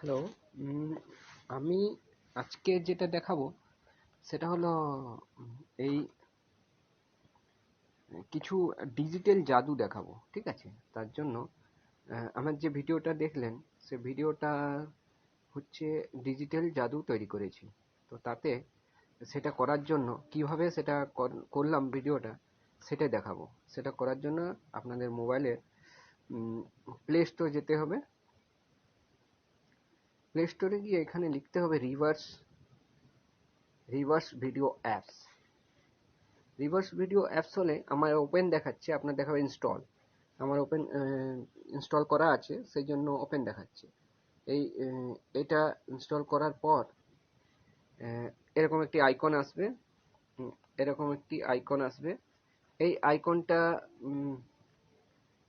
Hello. আমি আজকে যেটা দেখাবো সেটা হলো এই কিছু ডিজিটাল জাদু দেখাবো, ঠিক আছে? তার জন্য আমার যে ভিডিওটা দেখলেন সে ভিডিওটা হচ্ছে ডিজিটাল জাদু তৈরি করেছি। তো তাতে সেটা করার জন্য কিভাবে সেটা করলাম ভিডিওটা সেটা দেখাবো। সেটা করার জন্য আপনাদের মোবাইলে প্লে স্টোর যেতে হবে। প্লে স্টোরে গিয়ে এখানে লিখতে হবে reverse video apps. Reverse video apps হলে আমার ওপেন দেখাচ্ছে, আপনার দেখাবে ইনস্টল। আমার ওপেন ইনস্টল করা আছে, সেই জন্য ওপেন দেখাচ্ছে। এই এটা ইনস্টল করার পর এরকম একটি আইকন আসবে। এরকম একটি আইকন আসবে। এই আইকনটা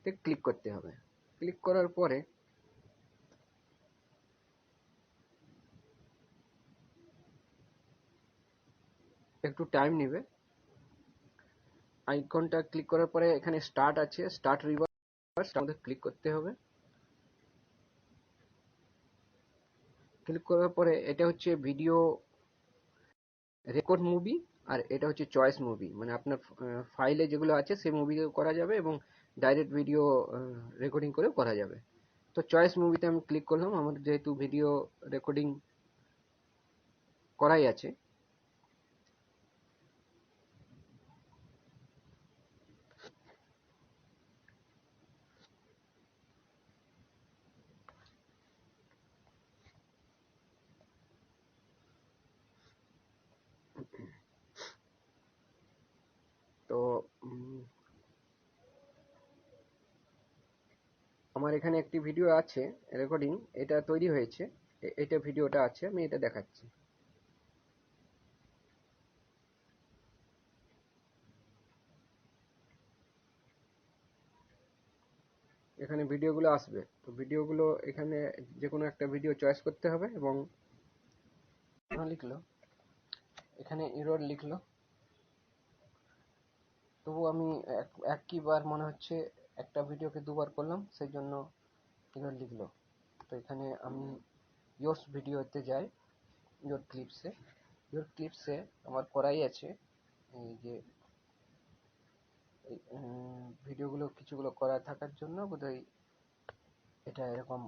তে ক্লিক করতে হবে। ক্লিক করার পরে একটু টাইম নেবে। আইকনটা ক্লিক করার পরে এখানে স্টার্ট আছে, স্টার্ট রিভার্স, আমাদের ক্লিক করতে হবে। ক্লিক করার পরে এটা হচ্ছে ভিডিও রেকর্ড মুভি, আর এটা হচ্ছে চয়েস মুভি। মানে আপনার ফাইলে যেগুলো আছে সেই মুভি করা যাবে এবং ডাইরেক্ট ভিডিও রেকর্ডিং করেও করা যাবে। তো চয়েস মুভিতে আমি ক্লিক করলাম, আমার যেহেতু ভিডিও রেকর্ডিং করাই আছে। তো আমার এখানে একটি ভিডিও আছে রেকর্ডিং, এটা তৈরি হয়েছে। এটা ভিডিওটা আছে, আমি এটা দেখাচ্ছি। এখানে ভিডিওগুলো আসবে। তো ভিডিওগুলো এখানে যে কোনো একটা ভিডিও চয়েস করতে হবে এবং লিখলো, এখানে এরর লিখলো। তবু আমি একইবার মনে হচ্ছে একটা ভিডিওকে দুবার করলাম, সেই জন্য এরর লিখলো। তো এখানে আমি ইয়োর্স ভিডিওতে যাই, ইয়োর ক্লিপসে আমার করাই আছে। এই যে এই ভিডিওগুলো কিছুগুলো করা থাকার জন্য বোধহয় এটা এরকম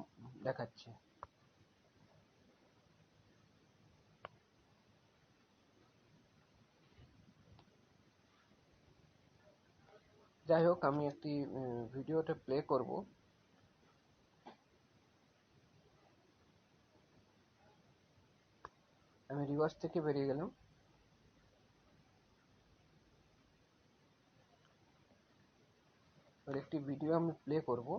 দেখাচ্ছে। যাই হোক, আমি একটি ভিডিওটা প্লে করব। আমি রিভার্স থেকে বেরিয়ে গেলাম। আর একটি ভিডিও আমি প্লে করব।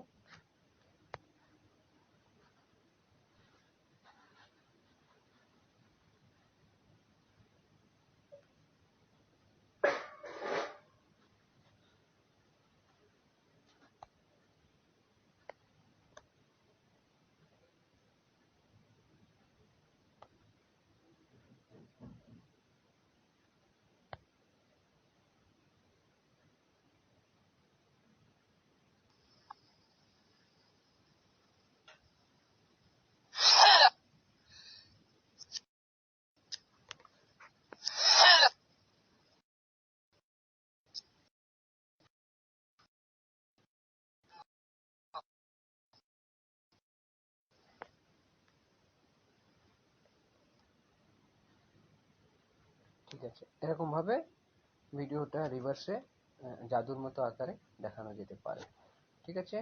ঠিক আছে, এরকম ভাবে ভিডিওটা রিভার্সে জাদুর মতো আকারে দেখানো যেতে পারে। ঠিক আছে।